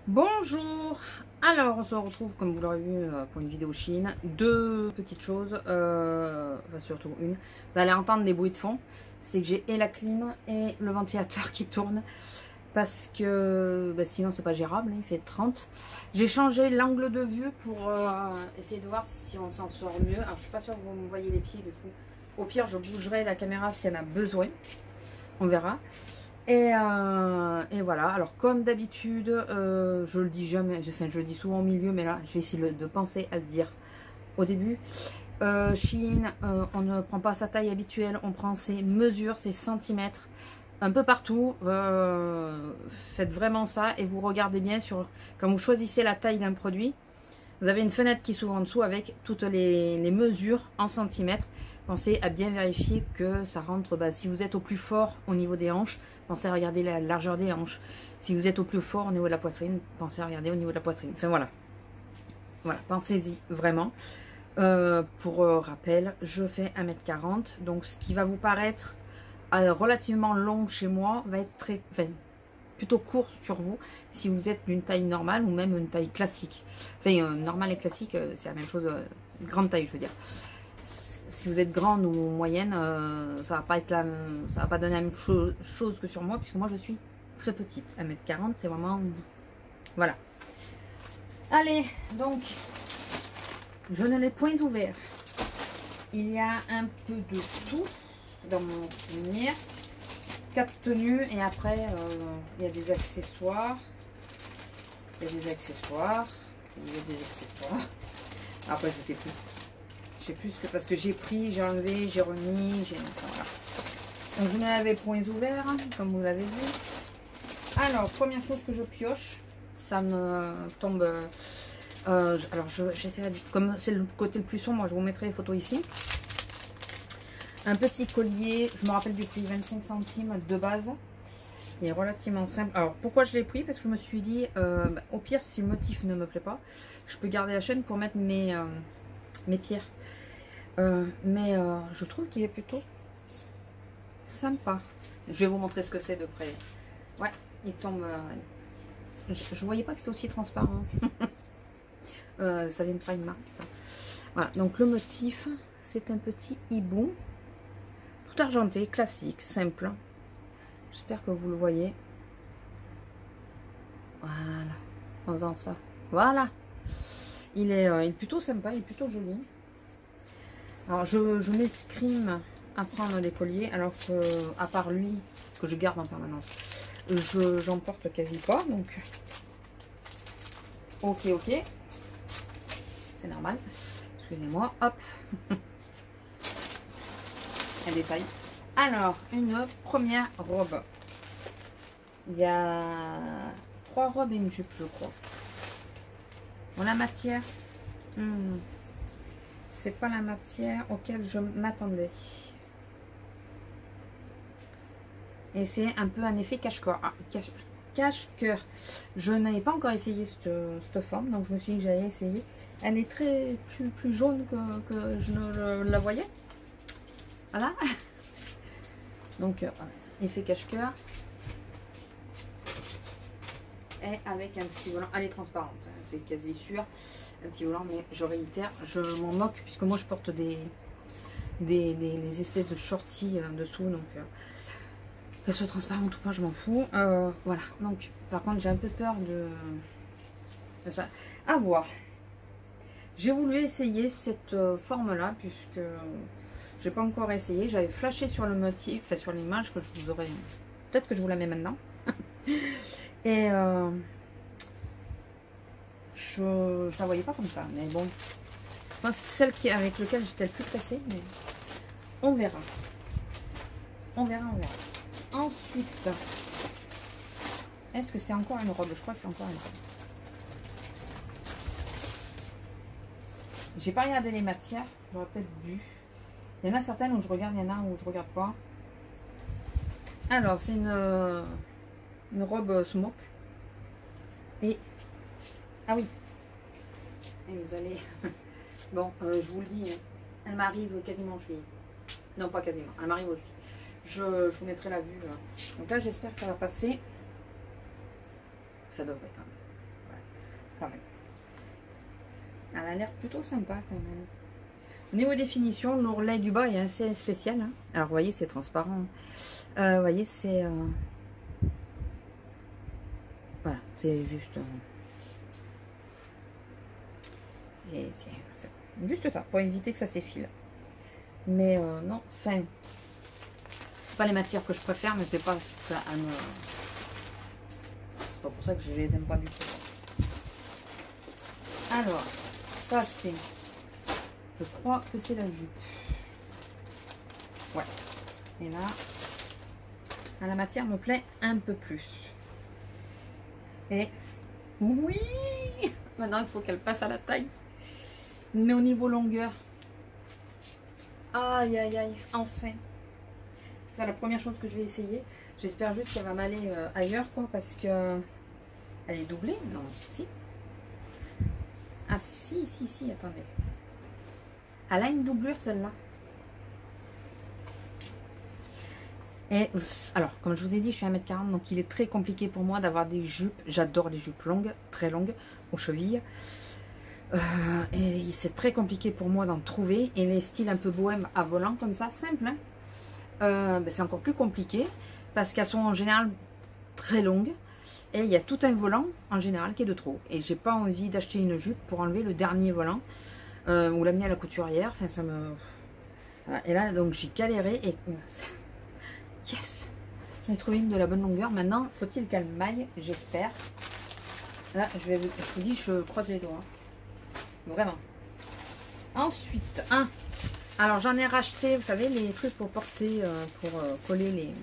Bonjour. Alors on se retrouve comme vous l'aurez vu pour une vidéo Chine. Deux petites choses, enfin surtout une. Vous allez entendre des bruits de fond. C'est que j'ai et la clim et le ventilateur qui tourne. Parce que sinon c'est pas gérable, il fait 30. J'ai changé l'angle de vue pour essayer de voir si on s'en sort mieux. Alors je suis pas sûre que vous me voyez les pieds du coup. Au pire je bougerai la caméra si elle en a besoin. On verra. Et voilà, alors comme d'habitude, je le dis jamais, enfin je le dis souvent au milieu, mais là je vais essayer de penser à le dire au début. Chine, on ne prend pas sa taille habituelle, on prend ses mesures, ses centimètres, un peu partout. Faites vraiment ça et vous regardez bien sur quand vous choisissez la taille d'un produit. Vous avez une fenêtre qui s'ouvre en dessous avec toutes les mesures en centimètres. Pensez à bien vérifier que ça rentre. Si vous êtes au plus fort au niveau des hanches, pensez à regarder la largeur des hanches. Si vous êtes au plus fort au niveau de la poitrine, pensez à regarder au niveau de la poitrine. Enfin voilà. Voilà, pensez-y vraiment. Pour rappel, je fais 1m40. Donc ce qui va vous paraître relativement long chez moi va être plutôt court sur vous si vous êtes d'une taille normale ou même une taille classique. Enfin, normale et classique, c'est la même chose, grande taille, je veux dire. Si vous êtes grande ou moyenne, ça va pas être ça va pas donner la même chose que sur moi, puisque moi je suis très petite. 1m40, c'est vraiment... Voilà. Allez, donc, je ne l'ai point ouvert. Il y a un peu de tout dans mon souvenir. 4 tenues et après il y a des accessoires. Il y a des accessoires. Il y a des accessoires. Après je sais plus. Je sais plus que parce que j'ai pris, j'ai enlevé, j'ai remis, voilà. Donc je ne l'avais point ouvert, comme vous l'avez vu. Alors, première chose que je pioche, ça me tombe. Alors j'essaierai, comme c'est le côté le plus sombre, moi je vous mettrai les photos ici. Un petit collier, je me rappelle du prix, 25 centimes de base. Il est relativement simple. Alors pourquoi je l'ai pris? Parce que je me suis dit, au pire, si le motif ne me plaît pas, je peux garder la chaîne pour mettre mes pierres. Mais je trouve qu'il est plutôt sympa. Je vais vous montrer ce que c'est de près. Ouais, il tombe. Je voyais pas que c'était aussi transparent. Ça vient de pas une marque, ça. Voilà, donc le motif, c'est un petit hibou. Tout argenté, classique, simple. J'espère que vous le voyez. Voilà, en faisant ça. Voilà. Il est plutôt sympa, il est plutôt joli. Alors je m'escrime à prendre des colliers, alors que, à part lui, que je garde en permanence, j'en porte quasi pas, donc ok, c'est normal. Excusez-moi, hop. Un détail. Alors, une première robe. Il y a 3 robes et une jupe, je crois. Bon, la matière, c'est pas la matière auquel je m'attendais. Et c'est un peu un effet cache-cœur. Ah, cache-cœur. Je n'avais pas encore essayé cette forme, donc je me suis dit que j'allais essayer. Elle est très plus jaune que je ne la voyais. Voilà. Donc, effet cache-cœur. Et avec un petit volant. Elle est transparente, c'est quasi sûr. Un petit volant, mais je réitère, je m'en moque puisque moi je porte des espèces de shorties dessous, donc qu'elles soient transparentes ou pas, je m'en fous. Voilà, donc par contre j'ai un peu peur de ça. À voir. J'ai voulu essayer cette forme là puisque j'ai pas encore essayé. J'avais flashé sur le motif, enfin sur l'image que je vous aurais. Peut-être que je vous la mets maintenant. Et je la voyais pas comme ça, mais bon. C'est celle avec laquelle j'étais le plus pressée, mais on verra. On verra. Ensuite, est-ce que c'est encore une robe? Je crois que c'est encore une robe. J'ai pas regardé les matières, j'aurais peut-être dû. Il y en a certaines où je regarde, il y en a où je regarde pas. Alors, c'est une robe smoke. Et ah oui. Et vous allez. Bon, je vous le dis, elle m'arrive quasiment aux chevilles. Non, pas quasiment, elle m'arrive aux chevilles. Je vous mettrai la vue. Donc là, j'espère que ça va passer. Ça devrait quand même. quand même. Elle a l'air plutôt sympa quand même. Au niveau définition, l'ourlet du bas est assez spécial. Hein. Alors, vous voyez, c'est transparent. Vous voyez, c'est... Voilà, c'est juste... c'est juste ça, pour éviter que ça s'effile. Mais non, enfin... C'est pas les matières que je préfère, mais c'est pas... C'est pas pour ça que je les aime pas du tout. Alors, ça c'est... Je crois que c'est la jupe. Ouais. Et là, la matière me plaît un peu plus. Et oui, maintenant il faut qu'elle passe à la taille. Mais au niveau longueur, aïe aïe aïe, enfin. C'est la première chose que je vais essayer. J'espère juste qu'elle va m'aller ailleurs, quoi, parce que elle est doublée. Non, si. Ah si, si, si, attendez. Elle a une doublure celle-là. Et alors, comme je vous ai dit, je suis 1m40, donc il est très compliqué pour moi d'avoir des jupes. J'adore les jupes longues, très longues, aux chevilles. Et c'est très compliqué pour moi d'en trouver. Et les styles un peu bohème à volant, comme ça, simple, hein, ben c'est encore plus compliqué. Parce qu'elles sont en général très longues. Et il y a tout un volant, en général, qui est de trop. Et j'ai pas envie d'acheter une jupe pour enlever le dernier volant. Ou l'amener à la couturière. Enfin, ça me... Voilà. Et là, donc, j'ai galéré. Et... Yes, j'en ai trouvé une de la bonne longueur. Maintenant, faut-il qu'elle maille, j'espère. Là, je vous dis, je croise les doigts. Vraiment. Ensuite, alors j'en ai racheté, vous savez, les trucs pour porter, pour coller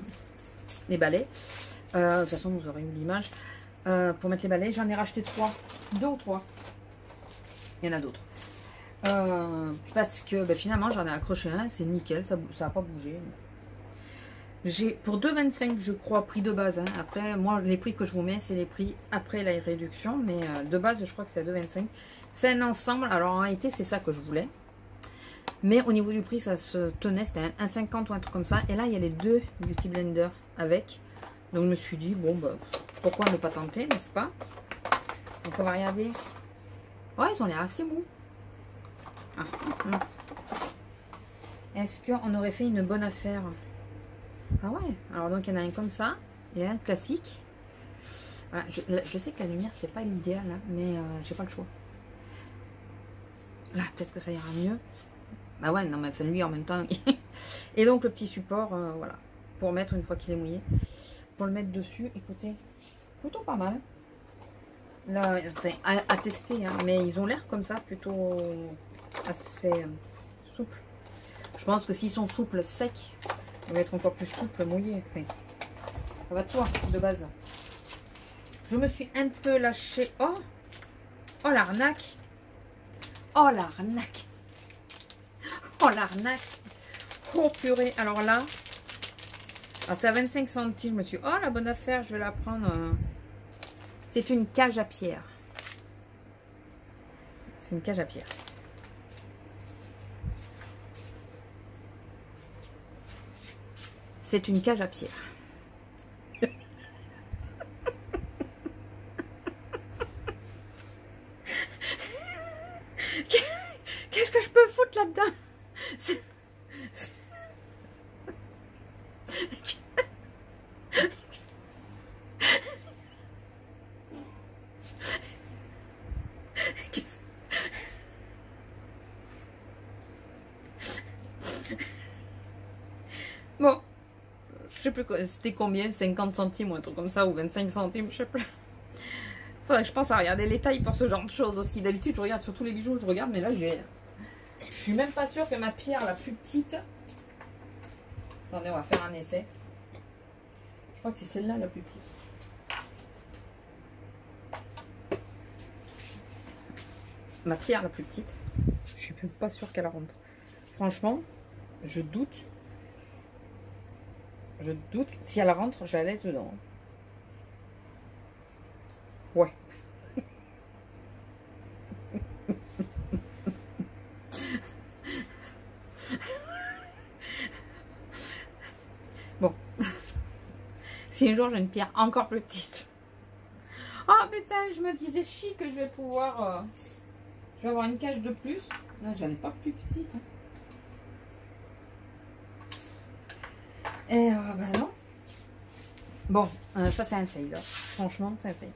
les balais. De toute façon, vous aurez eu l'image. Pour mettre les balais, j'en ai racheté 3. 2 ou 3. Il y en a d'autres. Parce que ben, finalement, j'en ai accroché un. C'est nickel, ça n'a pas bougé. J'ai pour 2,25 je crois prix de base. Hein. Après, moi les prix que je vous mets, c'est les prix après la réduction. Mais de base, je crois que c'est à 2,25. C'est un ensemble. Alors en réalité, c'est ça que je voulais. Mais au niveau du prix, ça se tenait. C'était un 1,50 ou un truc comme ça. Et là, il y a les 2 Beauty Blender avec. Donc je me suis dit, bon, bah, pourquoi ne pas tenter, n'est-ce pas? Donc on va regarder. Ouais, ils ont l'air assez mous. Ah, est-ce qu'on aurait fait une bonne affaire? Ah ouais, alors donc il y en a un comme ça, il y a un classique. Voilà, je sais que la lumière c'est pas l'idéal, hein, mais j'ai pas le choix. Là, peut-être que ça ira mieux. Bah ouais, non mais enfin lui en même temps. Et donc le petit support, voilà, pour mettre une fois qu'il est mouillé. Pour le mettre dessus, écoutez, plutôt pas mal. Là, enfin, à tester, hein, mais ils ont l'air comme ça, plutôt assez souples. Je pense que s'ils sont souples, secs, ils vont être encore plus souples, mouillés. Enfin, ça va de soi, de base. Je me suis un peu lâchée. Oh, oh l'arnaque. Oh l'arnaque. Oh l'arnaque. Oh purée. Alors là, c'est à 25 centimes. Je me suis dit, oh la bonne affaire, je vais la prendre. C'est une cage à pierre. C'est une cage à pierre. C'est une cage à pierre. Qu'est-ce que je peux foutre là-dedans? Bon, je sais plus c'était combien, 50 centimes ou un truc comme ça, ou 25 centimes, je sais plus. Faudrait que je pense à regarder les tailles pour ce genre de choses aussi. D'habitude, je regarde sur tous les bijoux, je regarde, mais là, je suis même pas sûre que ma pierre la plus petite... Attendez, on va faire un essai. Je crois que c'est celle-là la plus petite. Ma pierre la plus petite, je suis même pas sûre qu'elle rentre. Franchement, je doute. Je doute. Si elle rentre, je la laisse dedans. Ouais. Bon. Si un jour j'ai une pierre encore plus petite. Ah, mais hein, je me disais chic que je vais pouvoir... je vais avoir une cage de plus. Là, j'en ai pas plus petite. Hein. Et ben non. Bon, ça c'est un fail. Là. Franchement, c'est un fail.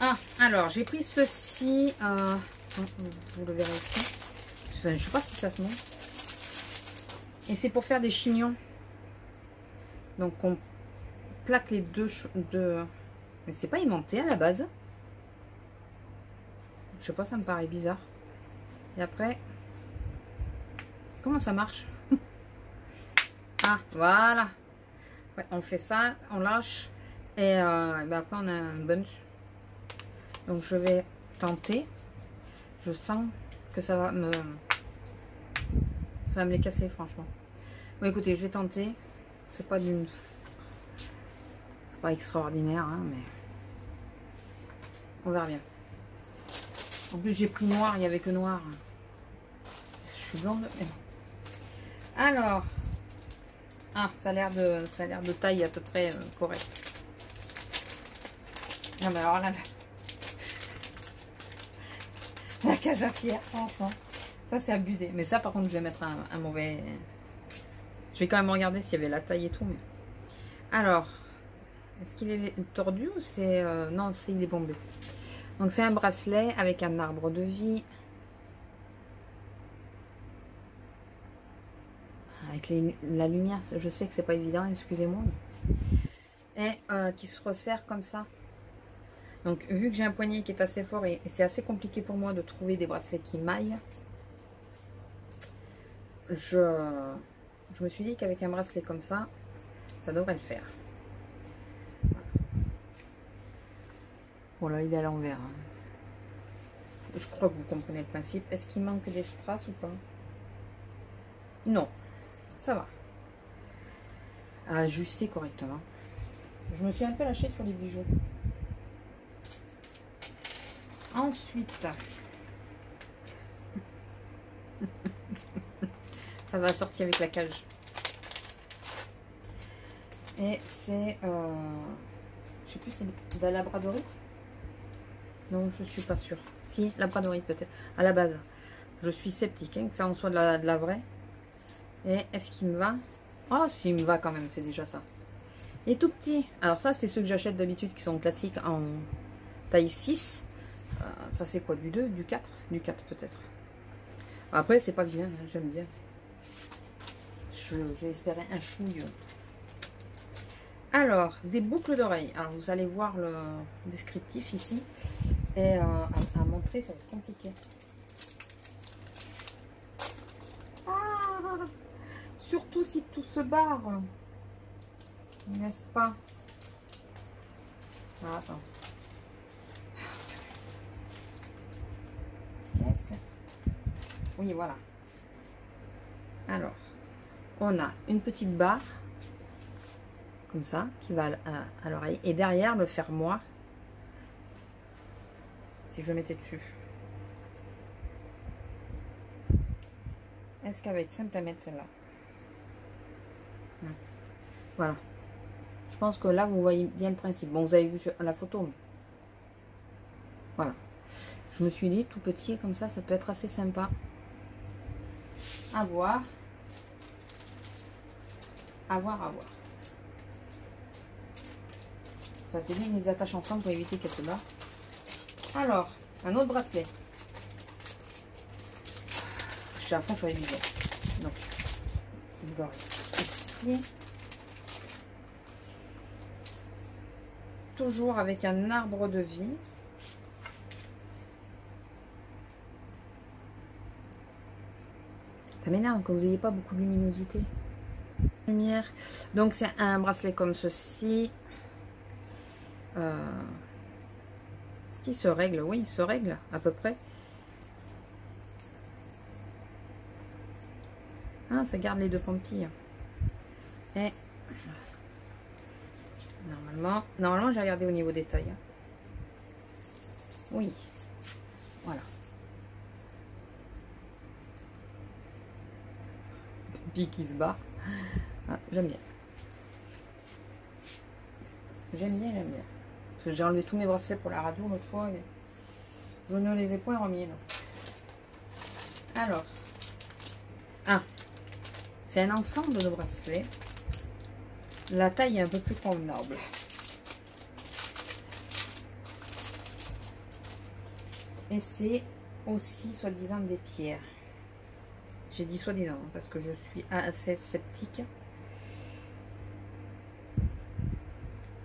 Ah, alors, j'ai pris ceci. Vous le verrez ici. Je ne sais pas si ça se montre. Et c'est pour faire des chignons. Donc, on plaque les deux... Mais c'est pas aimanté à la base. Je sais pas, ça me paraît bizarre. Et après... Comment ça marche? Ah, voilà. Ouais, on fait ça, on lâche. Et ben après, on a un bonus. Donc, je vais tenter. Je sens que ça va me les casser, franchement. Bon, écoutez, je vais tenter. C'est pas d'une... C'est pas extraordinaire, hein, mais... On verra bien. En plus, j'ai pris noir, il n'y avait que noir. Je suis blonde. Alors... Ah, ça a l'air de taille à peu près correcte. Non, mais alors là... La cage à pierre, franchement. Ça, c'est abusé. Mais ça, par contre, je vais mettre un mauvais... Je vais quand même regarder s'il y avait la taille et tout. Mais... Alors, est-ce qu'il est tordu ou c'est... Non, il est bombé. Donc, c'est un bracelet avec un arbre de vie. Avec la lumière, je sais que c'est pas évident, excusez-moi. Et qui se resserre comme ça. Donc, vu que j'ai un poignet qui est assez fort et c'est assez compliqué pour moi de trouver des bracelets qui maillent, je me suis dit qu'avec un bracelet comme ça, ça devrait le faire. Voilà, il est à l'envers. Je crois que vous comprenez le principe. Est-ce qu'il manque des strass ou pas? Non, ça va. À ajuster correctement. Je me suis un peu lâchée sur les bijoux. Ensuite, ça va sortir avec la cage. Et c'est, je sais plus, c'est de la labradorite. Non, je suis pas sûre. Si, labradorite peut-être. À la base, je suis sceptique hein, que ça en soit de la vraie. Et est-ce qu'il me va? Oh, s'il me va quand même, c'est déjà ça. Il est tout petit. Alors ça, c'est ceux que j'achète d'habitude qui sont classiques en taille 6. Ça c'est quoi, du 2, du 4? Du 4 peut-être. Après c'est pas bien, hein, j'aime bien. J'ai espéré un chouille. Alors, des boucles d'oreilles. Alors vous allez voir le descriptif ici. Et à montrer, ça va être compliqué. Ah, surtout si tout se barre. N'est-ce pas? Ah, attends. Oui, voilà. Alors, on a une petite barre, comme ça, qui va à l'oreille. Et derrière, le fermoir, si je mettais dessus. Est-ce qu'elle va être simple à mettre, celle-là? Voilà. Je pense que là, vous voyez bien le principe. Bon, vous avez vu sur la photo, mais... Voilà. Je me suis dit, tout petit, comme ça peut être assez sympa. À voir. À voir, à voir. Ça va être bien, les attaches ensemble pour éviter qu'elles se barrent. Alors, un autre bracelet. Je suis à fond sur les bijoux. Donc, vous l'aurez ici. Toujours avec un arbre de vie. Ça m'énerve que vous n'ayez pas beaucoup de luminosité. Lumière. Donc c'est un bracelet comme ceci. Est-ce qu'il se règle? Oui, il se règle à peu près. Ah, ça garde les deux pampilles. Et normalement j'ai regardé au niveau des tailles. Oui. Voilà. Qui se barre. Ah, j'aime bien. J'aime bien, j'aime bien. Parce que j'ai enlevé tous mes bracelets pour la radio l'autre fois et je ne les ai point remis. Là. Alors, c'est un ensemble de bracelets. La taille est un peu plus convenable. Et c'est aussi soi-disant des pierres. J'ai dit soi-disant parce que je suis assez sceptique.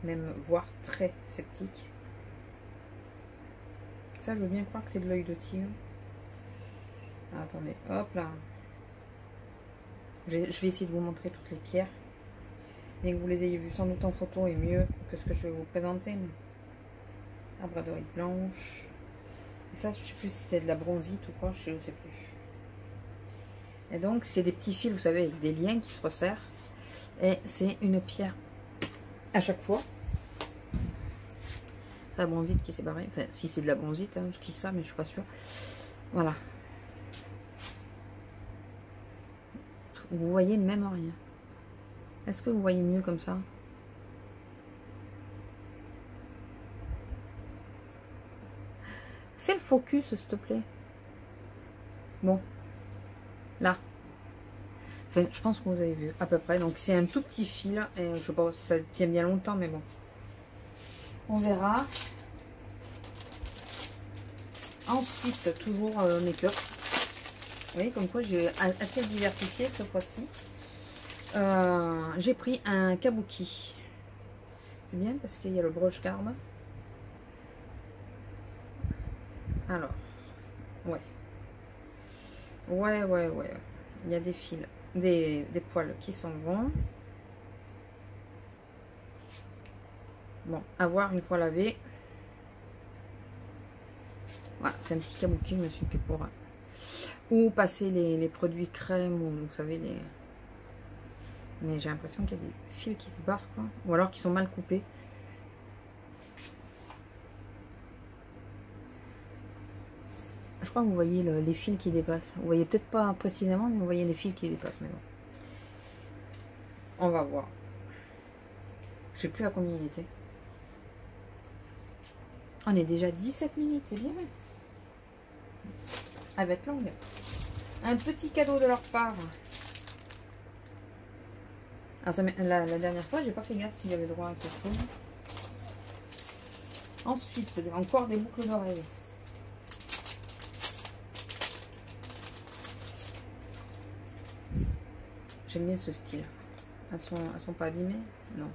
Même voire très sceptique. Ça, je veux bien croire que c'est de l'œil de tigre. Ah, attendez, hop là. Je vais essayer de vous montrer toutes les pierres. Dès que vous les ayez vues sans doute en photo et mieux que ce que je vais vous présenter. La braderie blanche. Et ça, je ne sais plus si c'était de la bronzite ou quoi, je ne sais plus. Et donc, c'est des petits fils, vous savez, avec des liens qui se resserrent. Et c'est une pierre à chaque fois. C'est la bronzite qui s'est barrée. Enfin, si c'est de la bronzite, hein, je dis ça, mais je suis pas sûre. Voilà. Vous voyez même rien. Est-ce que vous voyez mieux comme ça? Fais le focus, s'il te plaît. Bon. Là. Enfin, je pense que vous avez vu à peu près. Donc, c'est un tout petit fil. Et je sais pas si ça tient bien longtemps, mais bon. On verra. Ensuite, toujours make-up. Vous voyez, comme quoi j'ai assez diversifié cette fois-ci. J'ai pris un kabuki. C'est bien parce qu'il y a le broche garde. Alors, ouais. Ouais. Il y a des fils, des poils qui s'en vont. Bon, à voir une fois lavé. Voilà, c'est un petit kabuki, je me suis dit pour... Ou passer les produits crème, ou vous savez, les... Mais j'ai l'impression qu'il y a des fils qui se barrent, quoi. Ou alors qui sont mal coupés. Je crois que vous voyez les fils qui dépassent. Vous voyez peut-être pas précisément, mais vous voyez les fils qui dépassent. Mais bon. On va voir. Je sais plus à combien il était. On est déjà 17 minutes, c'est bien. Elle va être longue. Un petit cadeau de leur part. Alors ça, la dernière fois, j'ai pas fait gaffe s'il y avait droit à quelque chose. Ensuite, encore des boucles d'oreilles. J'aime bien ce style. Elles sont pas abîmées? Non.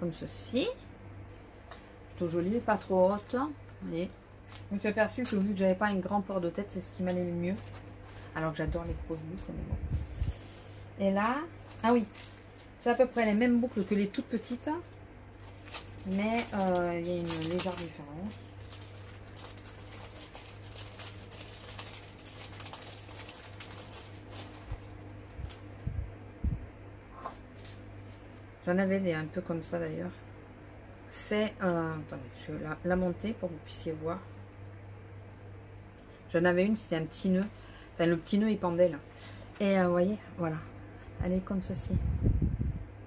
Comme ceci. Plutôt joli, pas trop haute. Vous voyez. Je me suis aperçue que vu que j'avais pas un grand port de tête, c'est ce qui m'allait le mieux. Alors que j'adore les grosses boucles, mais bon. Et là, ah oui, c'est à peu près les mêmes boucles que les toutes petites. Mais il y a une légère différence. J'en avais des un peu comme ça d'ailleurs. C'est... attendez, je vais la monter pour que vous puissiez voir. J'en avais une, c'était un petit nœud. Enfin, le petit nœud, il pendait là. Et vous voyez, voilà. Elle est comme ceci.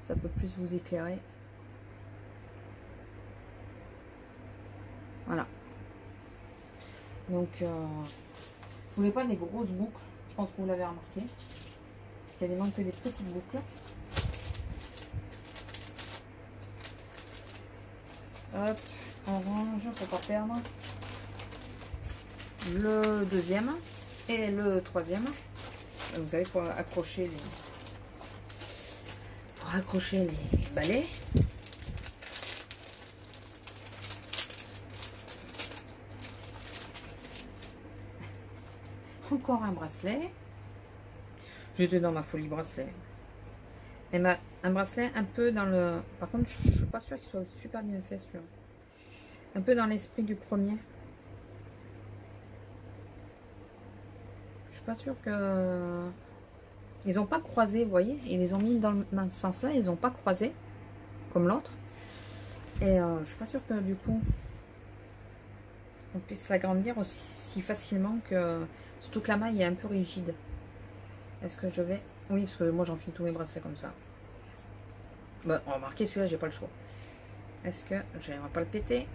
Ça peut plus vous éclairer. Voilà. Donc, je voulais pas des grosses boucles. Je pense que vous l'avez remarqué. Parce qu'il y a des manques que des petites boucles. Hop, orange, faut pas perdre. Le deuxième et le troisième. Vous savez, pour accrocher les balais. Encore un bracelet. J'étais dans ma folie bracelet. Et un bracelet un peu dans le... Par contre, je suis pas sûre qu'il soit super bien fait celui-là. Un peu dans l'esprit du premier. Je suis pas sûre que... Ils n'ont pas croisé, vous voyez. Ils les ont mis dans ce sens-là. Ils n'ont pas croisé. Comme l'autre. Et je suis pas sûre que du coup... On puisse l'agrandir aussi facilement que... Surtout que la maille est un peu rigide. Est-ce que je vais... Oui, parce que moi j'enfile tous mes bracelets comme ça. Bon, remarquez, celui-là, j'ai pas le choix. Est-ce que j'aimerais pas le péter?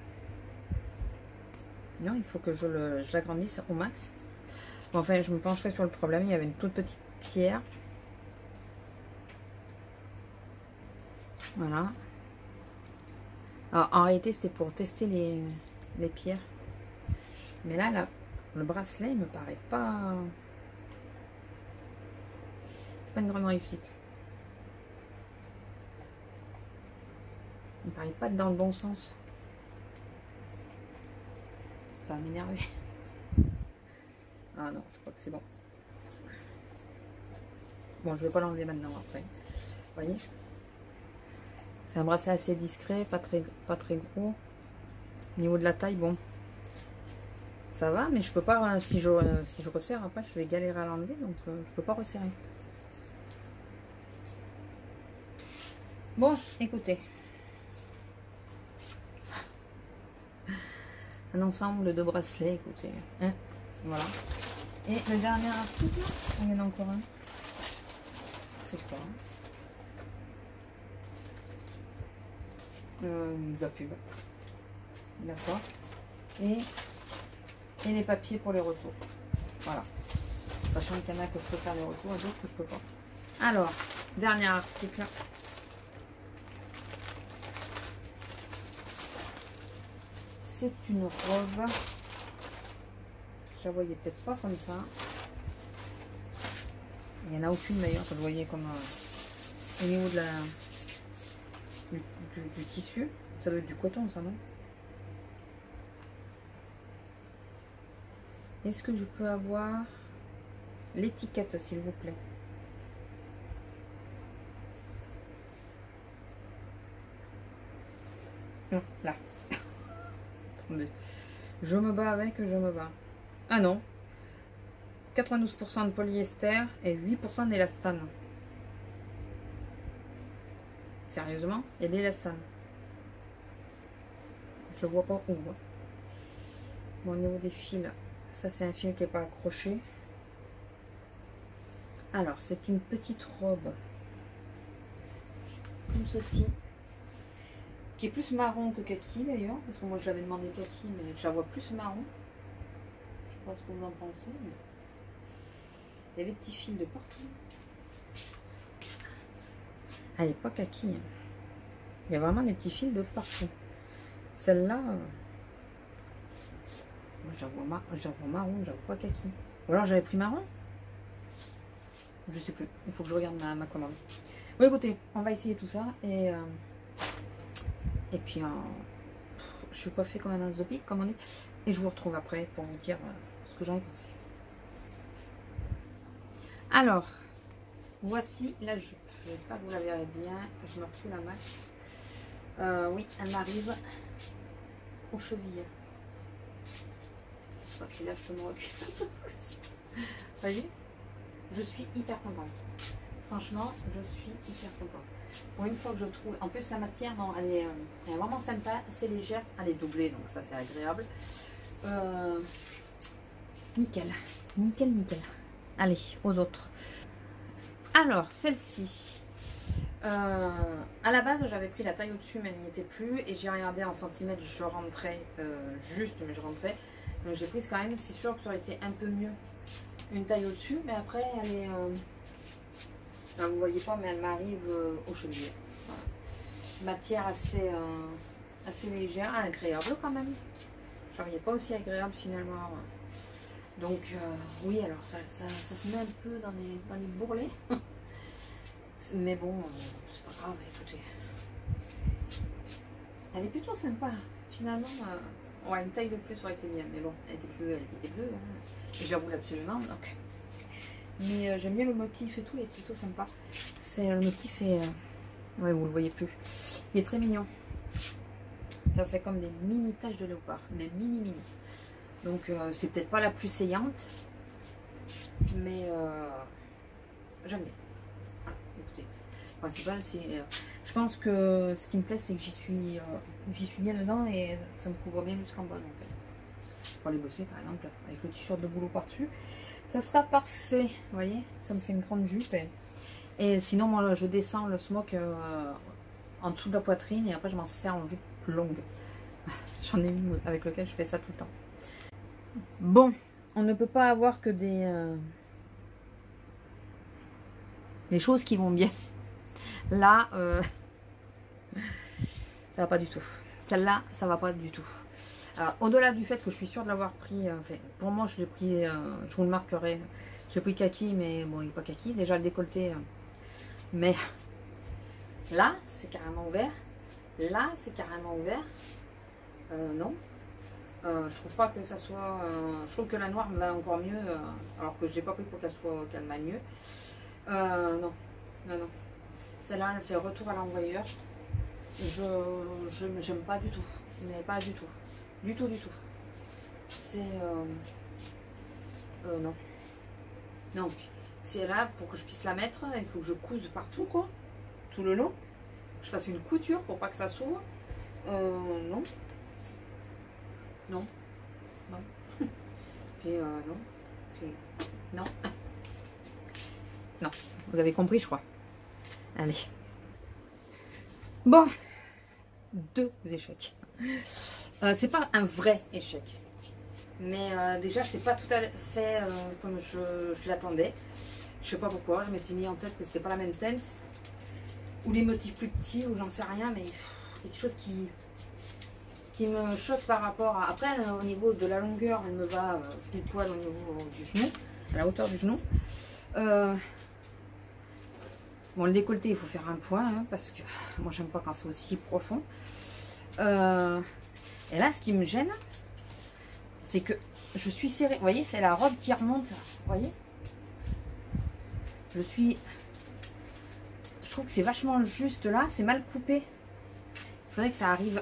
Non, il faut que je l'agrandisse au max. Bon, enfin, je me pencherai sur le problème. Il y avait une toute petite pierre. Voilà. Alors, en réalité, c'était pour tester les pierres. Mais là, le bracelet, il me paraît pas... C'est pas une grande réussite. Il me paraît pas dans le bon sens. Ça va m'énerver. Ah non, je crois que c'est bon. Bon, je vais pas l'enlever maintenant après. Vous voyez? C'est un bracelet assez discret, pas très gros. Au niveau de la taille, bon. Ça va, mais je peux pas, si je resserre après, je vais galérer à l'enlever, donc je peux pas resserrer. Bon, écoutez. Un ensemble de bracelets, écoutez. Hein, voilà. Et le dernier article, il y en a encore un. C'est quoi? De la pub. D'accord. Et les papiers pour les retours. Voilà. Sachant qu'il y en a que je peux faire les retours et d'autres que je peux pas. Alors, dernier article. C'est une robe. Je la voyais peut-être pas comme ça. Il n'y en a aucune d'ailleurs, que je voyais comme au niveau de du tissu. Ça doit être du coton, ça, non? Est-ce que je peux avoir l'étiquette, s'il vous plaît? Non, là. Attendez. Je me bats avec, je me bats. Ah non. 92% de polyester et 8% d'élastane. Sérieusement? Et l'élastane. Je vois pas où. Bon, au niveau des fils, ça c'est un fil qui n'est pas accroché. Alors, c'est une petite robe. Comme ceci. Qui est plus marron que kaki d'ailleurs. Parce que moi je l'avais demandé kaki, mais je la vois plus marron. Je sais pas ce que vous en pensez. Mais... il y a des petits fils de partout. Elle n'est pas kaki. Hein. Il y a vraiment des petits fils de partout. Celle-là, moi j'avoue marron, j'avoue pas kaki. Ou alors j'avais pris marron. Je sais plus. Il faut que je regarde ma commande. Bon, écoutez, on va essayer tout ça et puis je suis coiffée comme un os de pique, comme on dit. Et je vous retrouve après pour vous dire ce que j'en ai pensé. Alors, voici la jupe. J'espère que vous la verrez bien. Je me recule un max. Oui, elle m'arrive aux chevilles. Je sais pas si là je peux me reculer un peu plus. Vous voyez, je suis hyper contente. Franchement, je suis hyper contente. Pour une fois que je trouve... En plus, la matière, non, elle est vraiment sympa. C'est légère. Elle est doublée, donc ça, c'est agréable. Nickel. Nickel, nickel. Allez, aux autres. Alors, celle-ci. À la base, j'avais pris la taille au-dessus, mais elle n'y était plus. Et j'ai regardé en centimètres, je rentrais juste, mais je rentrais. Donc, j'ai prise quand même. C'est sûr que ça aurait été un peu mieux une taille au-dessus. Mais après, elle est... là, vous voyez pas, mais elle m'arrive au cheville. Voilà. Matière assez légère, agréable quand même. Je ne pas aussi agréable finalement. Donc, oui, alors ça se met un peu dans les bourrelets. Mais bon, c'est pas grave, écoutez. Elle est plutôt sympa. Finalement, ouais, une taille de plus aurait été bien. Mais bon, elle était bleue. Hein. Et j'avoue absolument. Donc. Mais j'aime bien le motif et tout, il est plutôt sympa. Le motif est... ouais, vous le voyez plus. Il est très mignon. Ça fait comme des mini taches de léopard. Mais mini. Donc, c'est peut-être pas la plus saillante. Mais j'aime bien. Voilà, écoutez. Le principal, c'est... je pense que ce qui me plaît, c'est que j'y suis bien dedans et ça me couvre bien jusqu'en bas. Donc, pour aller bosser, par exemple, avec le t-shirt de boulot par-dessus. Ça sera parfait, vous voyez, ça me fait une grande jupe. Et sinon, moi, je descends le smock en dessous de la poitrine et après, je m'en sers en jupe plus longue. J'en ai une avec laquelle je fais ça tout le temps. Bon, on ne peut pas avoir que des choses qui vont bien. Là, ça va pas du tout. Celle-là, ça va pas du tout. Au-delà du fait que je suis sûre de l'avoir pris, enfin, pour moi, je l'ai pris, je vous le marquerai. J'ai pris kaki, mais bon, il n'est pas kaki. Déjà le décolleté, mais là, c'est carrément ouvert. Là, c'est carrément ouvert. Non. Je trouve pas que ça soit. Je trouve que la noire me va encore mieux, alors que je l'ai pas pris pour qu'elle m'aille mieux. Non, non, non. Celle-là, elle fait retour à l'envoyeur. J'aime pas du tout, mais pas du tout, du tout, du tout. C'est non, non. C'est là pour que je puisse la mettre, il faut que je couse partout quoi, tout le long. Je fasse une couture pour pas que ça s'ouvre. Non, non, non. Puis non, non, non. Vous avez compris, je crois. Allez. Bon, 2 échecs. C'est pas un vrai échec, mais déjà c'est pas tout à fait comme je l'attendais. Je sais pas pourquoi, je m'étais mis en tête que c'était pas la même teinte ou les motifs plus petits ou j'en sais rien, mais il y a quelque chose qui me choque par rapport à. Après, au niveau de la longueur, elle me va pile poil au niveau du genou, à la hauteur du genou. Bon, le décolleté, il faut faire un point, hein, parce que moi, j'aime pas quand c'est aussi profond. Et là, ce qui me gêne, c'est que je suis serrée. Vous voyez, c'est la robe qui remonte, là. Vous voyez? Je trouve que c'est vachement juste là, c'est mal coupé. Il faudrait que ça arrive,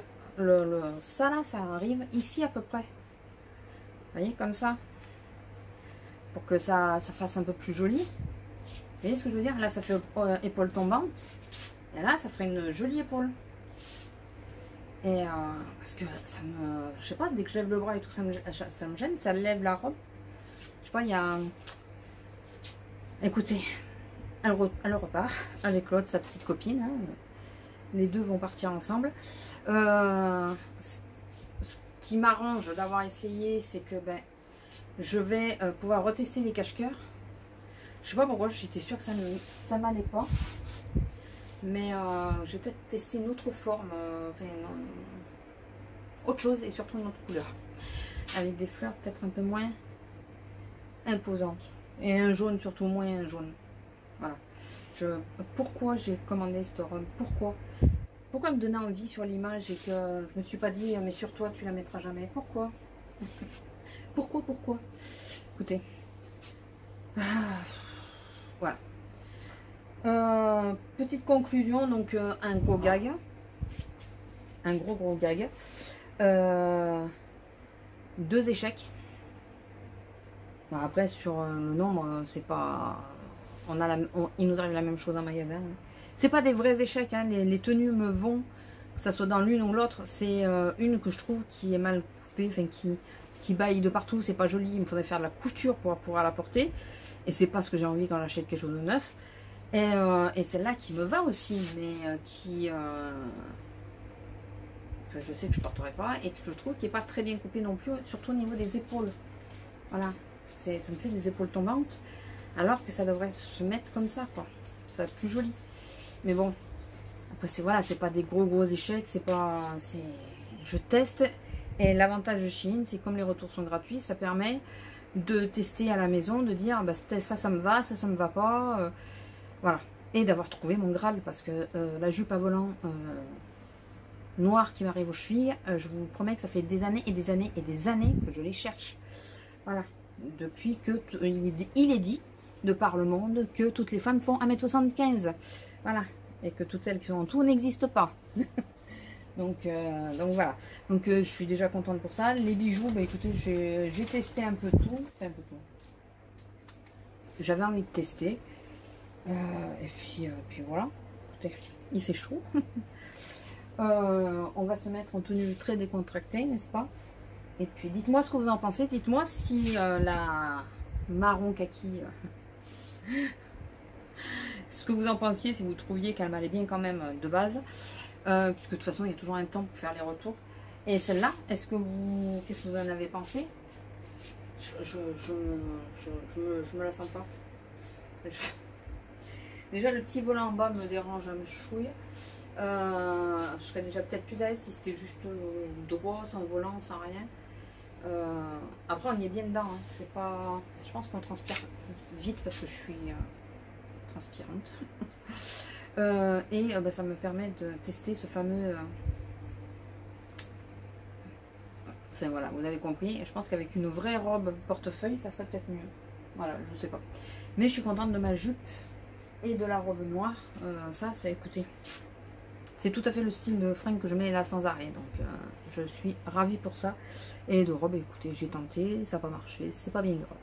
ça là, ça arrive ici à peu près. Vous voyez, comme ça. Pour que ça fasse un peu plus joli. Vous voyez ce que je veux dire? Là, ça fait épaule tombante. Et là, ça ferait une jolie épaule. Et parce que ça me... Je sais pas, dès que je lève le bras et tout, ça me gêne. Ça lève la robe. Je sais pas, il y a... Écoutez, elle repart avec l'autre, sa petite copine. Hein. Les deux vont partir ensemble. Ce qui m'arrange d'avoir essayé, c'est que je vais pouvoir retester les cache-cœurs. Je sais pas pourquoi, j'étais sûre que ça m'allait pas. Mais je vais peut-être tester une autre forme, autre chose et surtout une autre couleur. Avec des fleurs peut-être un peu moins imposantes. Et un jaune, surtout moins jaune. Voilà. Pourquoi j'ai commandé cette robe? Pourquoi me donner envie sur l'image et que je me suis pas dit mais sur toi tu la mettras jamais? Pourquoi? Pourquoi? Écoutez. Voilà. Petite conclusion, donc un gros gag. Un gros gag. 2 échecs. Bon, après sur le nombre, c'est pas... il nous arrive la même chose en magasin. C'est pas des vrais échecs, hein. Les tenues me vont, que ça soit dans l'une ou l'autre. C'est une que je trouve qui est mal coupée, enfin qui baille de partout, c'est pas joli. Il me faudrait faire de la couture pour pouvoir la porter. Et c'est pas ce que j'ai envie quand j'achète quelque chose de neuf. Et celle-là qui me va aussi, mais que je sais que je porterai pas et que je trouve qui est pas très bien coupée non plus, surtout au niveau des épaules. Voilà, ça me fait des épaules tombantes, alors que ça devrait se mettre comme ça, quoi. Ça va être plus joli. Mais bon, après c'est pas des gros échecs, je teste. Et l'avantage de Shein, c'est comme les retours sont gratuits, ça permet de tester à la maison, de dire ça me va, ça me va pas, voilà. Et d'avoir trouvé mon Graal, parce que la jupe à volant noire qui m'arrive aux chevilles, je vous promets que ça fait des années et des années et des années que je les cherche. Voilà. Depuis que il est dit de par le monde que toutes les femmes font 1m75. Voilà. Et que toutes celles qui sont en dessous n'existent pas. donc voilà. Donc je suis déjà contente pour ça. Les bijoux, écoutez, j'ai testé un peu tout. J'avais envie de tester. Et puis voilà. Écoutez, il fait chaud. On va se mettre en tenue très décontractée, n'est-ce pas? Et puis dites-moi ce que vous en pensez. Dites-moi si la marron kaki, ce que vous en pensiez, si vous trouviez qu'elle m'allait bien quand même de base. puisque de toute façon, il y a toujours un temps pour faire les retours. Et celle-là, qu'est-ce que vous en avez pensé? Je me la sens pas. Déjà, le petit volant en bas me dérange, me chouille. Je serais déjà peut-être plus à l'aise si c'était juste droit, sans volant, sans rien. Après, on y est bien dedans. Hein. C'est pas. Je pense qu'on transpire vite parce que je suis transpirante. Ça me permet de tester ce fameux. Enfin voilà, vous avez compris. Je pense qu'avec une vraie robe portefeuille, ça serait peut-être mieux. Voilà, je sais pas. Mais je suis contente de ma jupe et de la robe noire. Ça, écoutez. C'est tout à fait le style de fringue que je mets là sans arrêt. Donc je suis ravie pour ça. Et les deux robes, écoutez, j'ai tenté, ça n'a pas marché, c'est pas bien grave.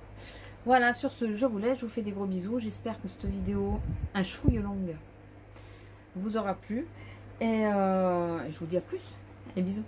Voilà, sur ce, je vous laisse, je vous fais des gros bisous. J'espère que cette vidéo, un chouille longue, vous aura plu. Et je vous dis à plus. Et bisous.